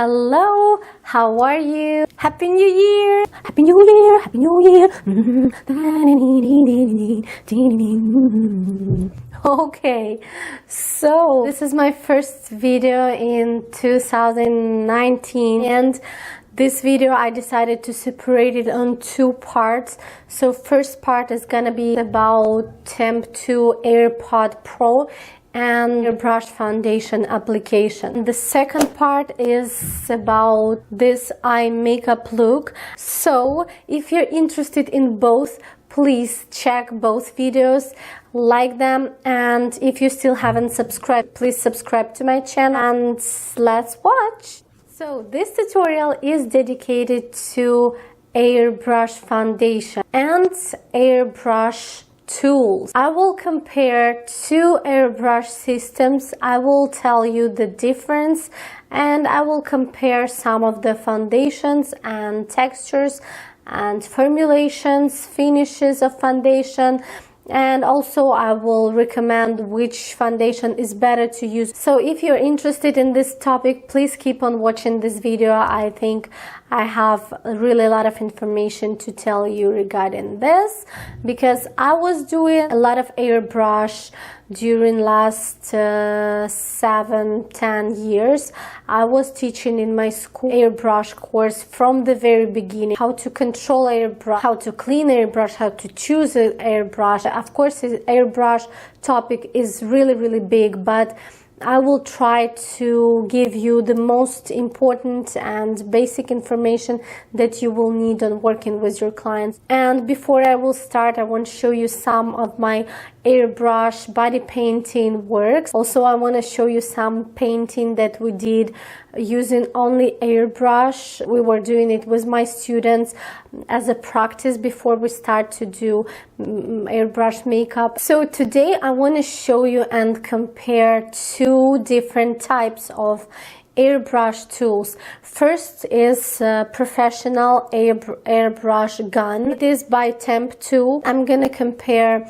Hello, how are you? Happy New Year! Happy New Year! Happy New Year! Okay, so this is my first video in 2019, and this video I decided to separate it on two parts. So first part is gonna be about Temptu Airpod Pro and Airbrush foundation application. The second part is about this eye makeup look. So if you're interested in both, please check both videos, like them, and if you still haven't subscribed, please subscribe to my channel and let's watch. So this tutorial is dedicated to Airbrush foundation and Airbrush tools. I will compare two airbrush systems. I will tell you the difference, and I will compare some of the foundations and textures and formulations, finishes of foundation, and also I will recommend which foundation is better to use. So if you're interested in this topic, please keep on watching this video. I think I have really a lot of information to tell you regarding this, because I was doing a lot of airbrush during last 7-10 years. I was teaching in my school airbrush course from the very beginning, how to control airbrush, how to clean airbrush, how to choose an airbrush. Of course, the airbrush topic is really big, but I will try to give you the most important and basic information that you will need on working with your clients. And before I will start, I want to show you some of my airbrush body painting works. Also, I want to show you some painting that we did using only airbrush. We were doing it with my students as a practice before we start to do airbrush makeup. So today I want to show you and compare two different types of airbrush tools. First is professional airbrush gun. It is by Temptu. I'm gonna compare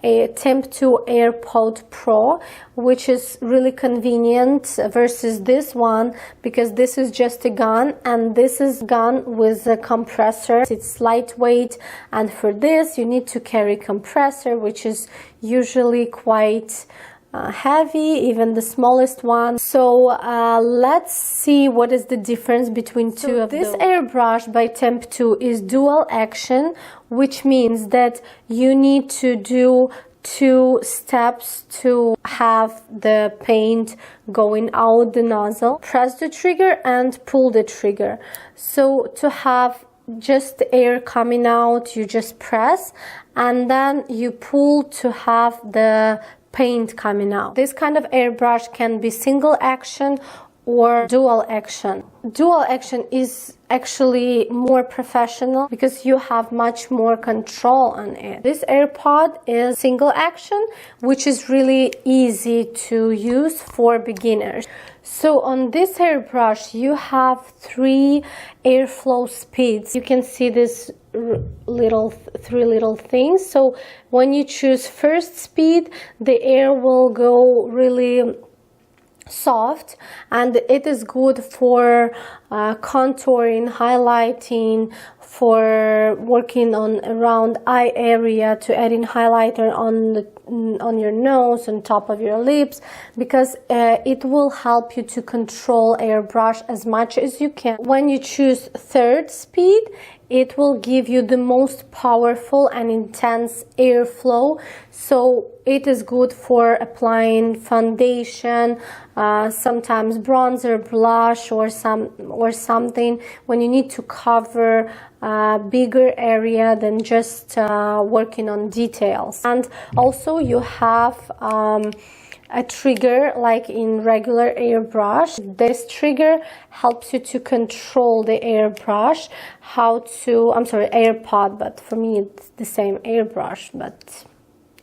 a Temptu Airpod Pro, which is really convenient, versus this one, because this is just a gun and this is gun with a compressor. It's lightweight, and for this you need to carry compressor, which is usually quite heavy, even the smallest one. So let's see what is the difference between two of those. This airbrush by Temptu is dual action, which means that you need to do 2 steps to have the paint going out the nozzle. Press the trigger and pull the trigger. So to have just air coming out, you just press and then you pull to have the paint coming out. This kind of airbrush can be single action or dual action. Dual action is actually more professional because you have much more control on it. This AirPod is single action, which is really easy to use for beginners. So on this airbrush you have 3 airflow speeds. You can see this three little things. So when you choose first speed, the air will go really soft, and it is good for contouring, highlighting, for working on around eye area, to adding highlighter on your nose, on top of your lips, because it will help you to control airbrush as much as you can. When you choose third speed, it will give you the most powerful and intense airflow. So it is good for applying foundation, sometimes bronzer, blush, or something when you need to cover a bigger area than just working on details. And also you have a trigger like in regular airbrush. This trigger helps you to control the airbrush, AirPod, but for me it's the same airbrush, but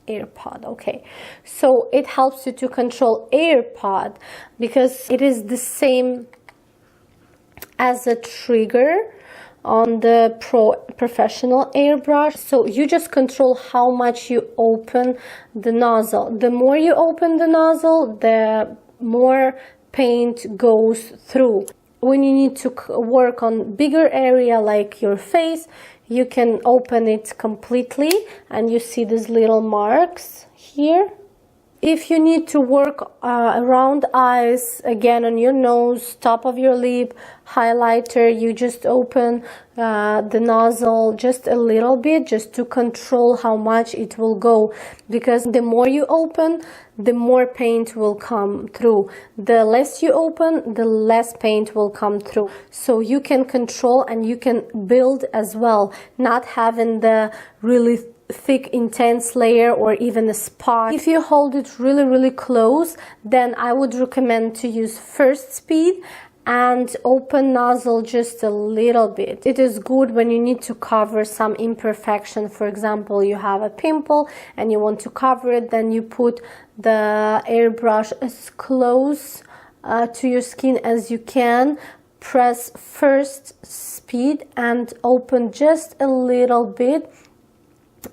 AirPod. Okay, so it helps you to control AirPod because it is the same as a trigger on the professional airbrush. So you just control how much you open the nozzle. The more you open the nozzle, the more paint goes through. when you need to work on bigger area like your face, you can open it completely and you see these little marks here. If you need to work around eyes, again on your nose, top of your lip, highlighter, you just open the nozzle just a little bit, just to control how much it will go, because the more you open, the more paint will come through. The less you open, the less paint will come through. So you can control and you can build as well, not having the really thick intense layer or even a spot. If you hold it really close, then I would recommend to use first speed and open nozzle just a little bit. It is good when you need to cover some imperfection. For example, you have a pimple and you want to cover it, then you put the airbrush as close to your skin as you can. Press first speed and open just a little bit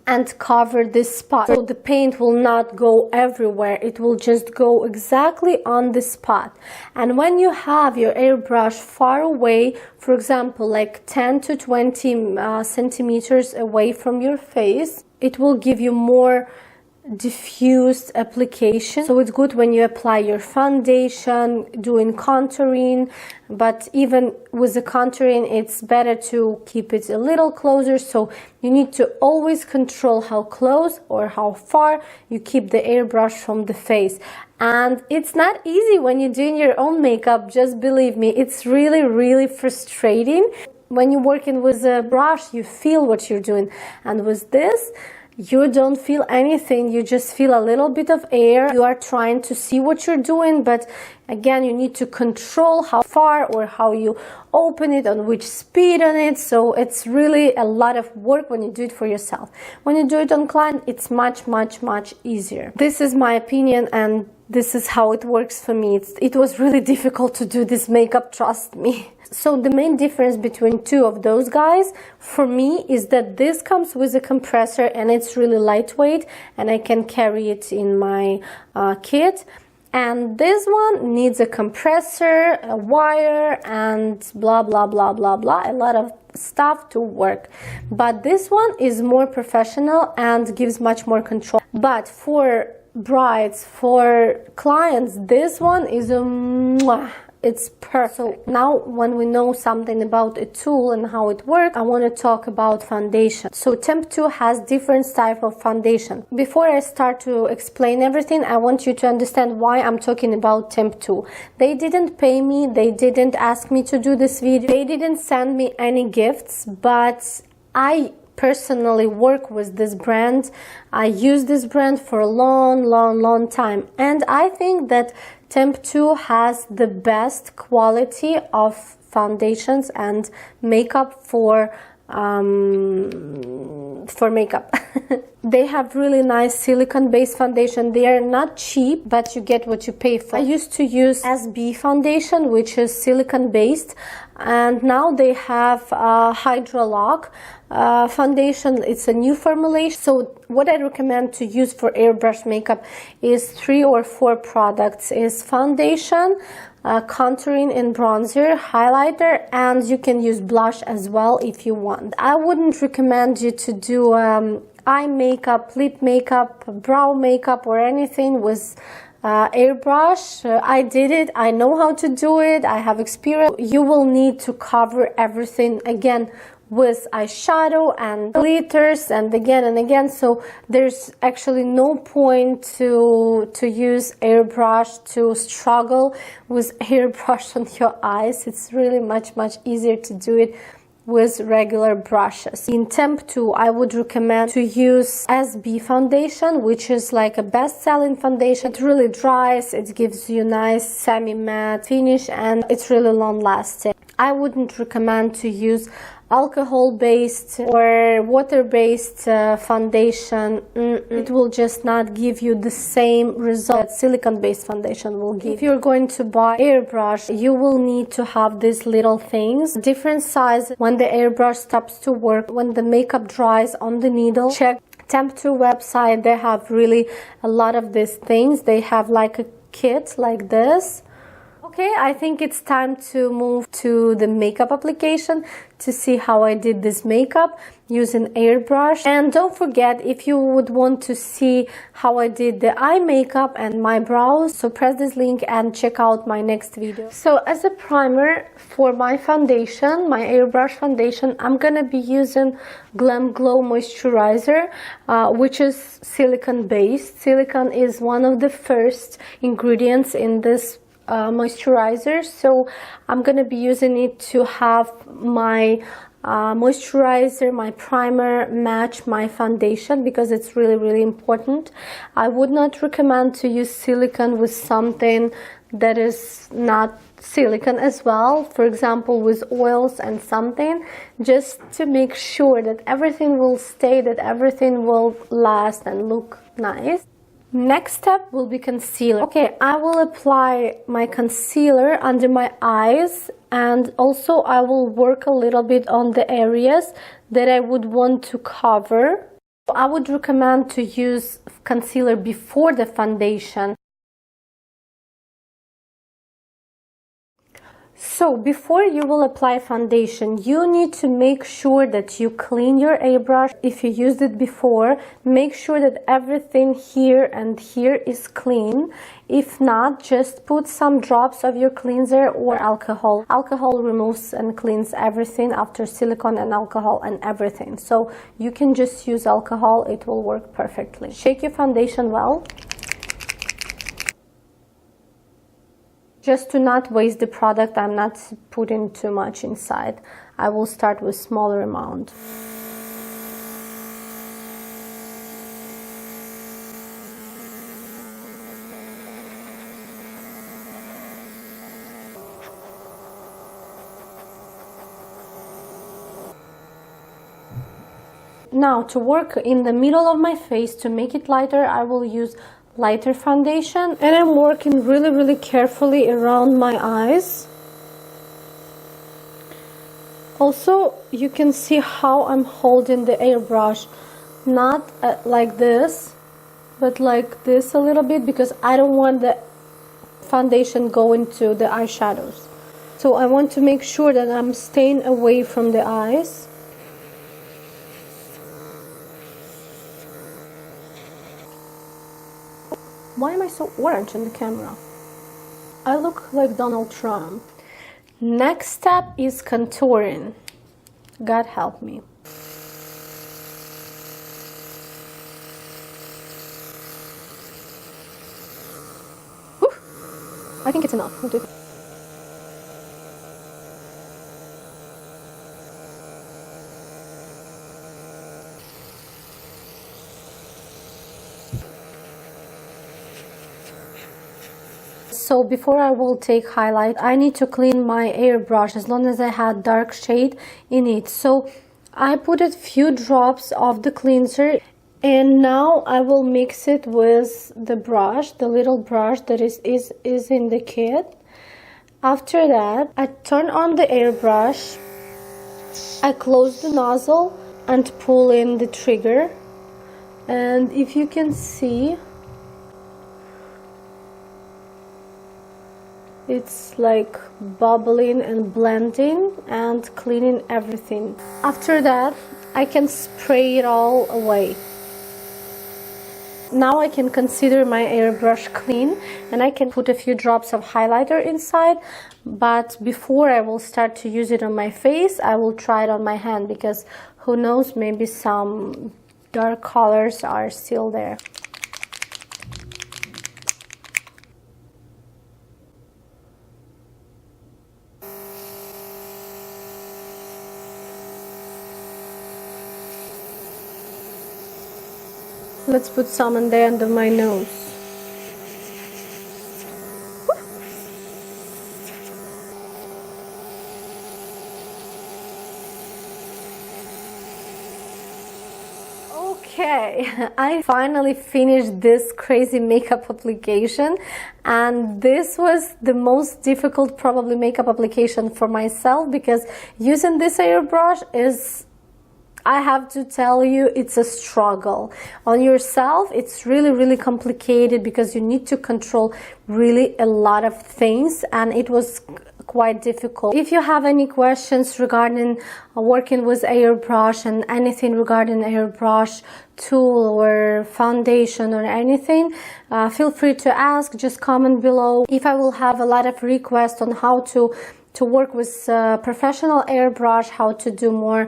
and cover this spot, so the paint will not go everywhere, it will just go exactly on the spot. And when you have your airbrush far away, for example like 10 to 20 centimeters away from your face, it will give you more diffused application. So it's good when you apply your foundation, doing contouring, but even with the contouring it's better to keep it a little closer. So you need to always control how close or how far you keep the airbrush from the face. And it's not easy when you're doing your own makeup, just believe me, it's really frustrating. When you're working with a brush, you feel what you're doing, and with this you don't feel anything, you just feel a little bit of air. You are trying to see what you're doing, but again you need to control how far or how you open it, on which speed on it. So it's really a lot of work when you do it for yourself. When you do it on client, it's much easier. This is my opinion and this is how it works for me. It was really difficult to do this makeup, trust me. So the main difference between two of those guys for me is that this comes with a compressor and it's really lightweight and I can carry it in my kit. And this one needs a compressor, a wire, and blah blah blah, a lot of stuff to work. But this one is more professional and gives much more control. But for brides, for clients, this one is a mwah. It's perfect. So now when we know something about a tool and how it works, I want to talk about foundation. So Temptu has different type of foundation. Before I start to explain everything, I want you to understand why I'm talking about Temptu. They didn't pay me, they didn't ask me to do this video, they didn't send me any gifts, but I personally work with this brand. I use this brand for a long time, and I think that Temptu has the best quality of foundations and makeup for makeup. They have really nice silicone based foundation. They are not cheap, but you get what you pay for. I used to use SB foundation, which is silicone based, and now they have Hydra Lock foundation. It's a new formulation. So what I recommend to use for airbrush makeup is 3 or 4 products. Is foundation, contouring and bronzer, highlighter, and you can use blush as well if you want. I wouldn't recommend you to do eye makeup, lip makeup, brow makeup or anything with airbrush. I did it, I know how to do it, I have experience. You will need to cover everything again with eyeshadow and glitters and again, so there's actually no point to use airbrush, to struggle with airbrush on your eyes. It's really much easier to do it with regular brushes. In Temptu, I would recommend to use SB foundation, which is like a best-selling foundation. It really dries, it gives you nice semi-matte finish, and it's really long-lasting. I wouldn't recommend to use alcohol-based or water-based foundation. It will just not give you the same result that silicone-based foundation will give. If you're going to buy airbrush, you will need to have these little things, different size. When the airbrush stops to work, when the makeup dries on the needle, check Temptu website. They have really a lot of these things. They have like a kit like this. Okay, I think it's time to move to the makeup application to see how I did this makeup using Airbrush. And don't forget, if you would want to see how I did the eye makeup and my brows, so press this link and check out my next video. So as a primer for my foundation, my Airbrush foundation, I'm gonna be using Glam Glow Moisturizer, which is silicone based. Silicone is one of the first ingredients in this moisturizer, so I'm gonna be using it to have my moisturizer, my primer match my foundation, because it's really important. I would not recommend to use silicone with something that is not silicone as well, for example with oils and something, just to make sure that everything will stay, that everything will last and look nice. Next step will be concealer. Okay, I will apply my concealer under my eyes, and also I will work a little bit on the areas that I would want to cover. I would recommend to use concealer before the foundation. So before you will apply foundation, you need to make sure that you clean your airbrush. If you used it before, make sure that everything here and here is clean. If not, just put some drops of your cleanser or alcohol. Alcohol removes and cleans everything after silicone and alcohol and everything. So you can just use alcohol, it will work perfectly. Shake your foundation well, just to not waste the product. I'm not putting too much inside. I will start with smaller amount. Now to work in the middle of my face to make it lighter, I will use lighter foundation, and I'm working really carefully around my eyes. Also, you can see how I'm holding the airbrush, not like this, but like this a little bit, because I don't want the foundation going to the eyeshadows. So I want to make sure that I'm staying away from the eyes. Why am I so orange in the camera? I look like Donald Trump. Next step is contouring. God help me. Whew. I think it's enough. We'll do it. So before I will take highlight, I need to clean my airbrush as long as I had dark shade in it. So I put a few drops of the cleanser, and now I will mix it with the brush, the little brush that is in the kit. After that, I turn on the airbrush, I close the nozzle and pull in the trigger, and if you can see, it's like bubbling and blending and cleaning everything. After that, I can spray it all away. Now I can consider my airbrush clean, and I can put a few drops of highlighter inside, but before I will start to use it on my face, I will try it on my hand, because who knows, maybe some dark colors are still there. Let's put some on the end of my nose. Okay, I finally finished this crazy makeup application, and this was the most difficult probably makeup application for myself, because using this airbrush is I have to tell you, it's a struggle. On yourself, it's really complicated because you need to control really a lot of things, and it was quite difficult. If you have any questions regarding working with airbrush and anything regarding airbrush tool or foundation or anything, feel free to ask, just comment below. If I will have a lot of requests on how to work with professional airbrush, how to do more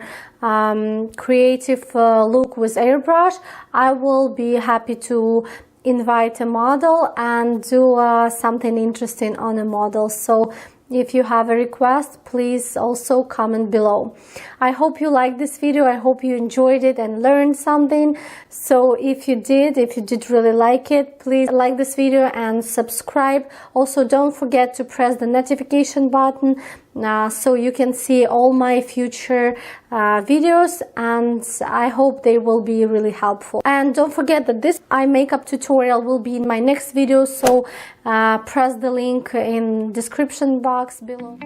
creative look with airbrush, I will be happy to invite a model and do something interesting on a model. So if you have a request, please also comment below. I hope you liked this video. I hope you enjoyed it and learned something. So if you did really like it, please like this video and subscribe. Also, don't forget to press the notification button so you can see all my future videos, and I hope they will be really helpful. And don't forget that this eye makeup tutorial will be in my next video, so press the link in description box below.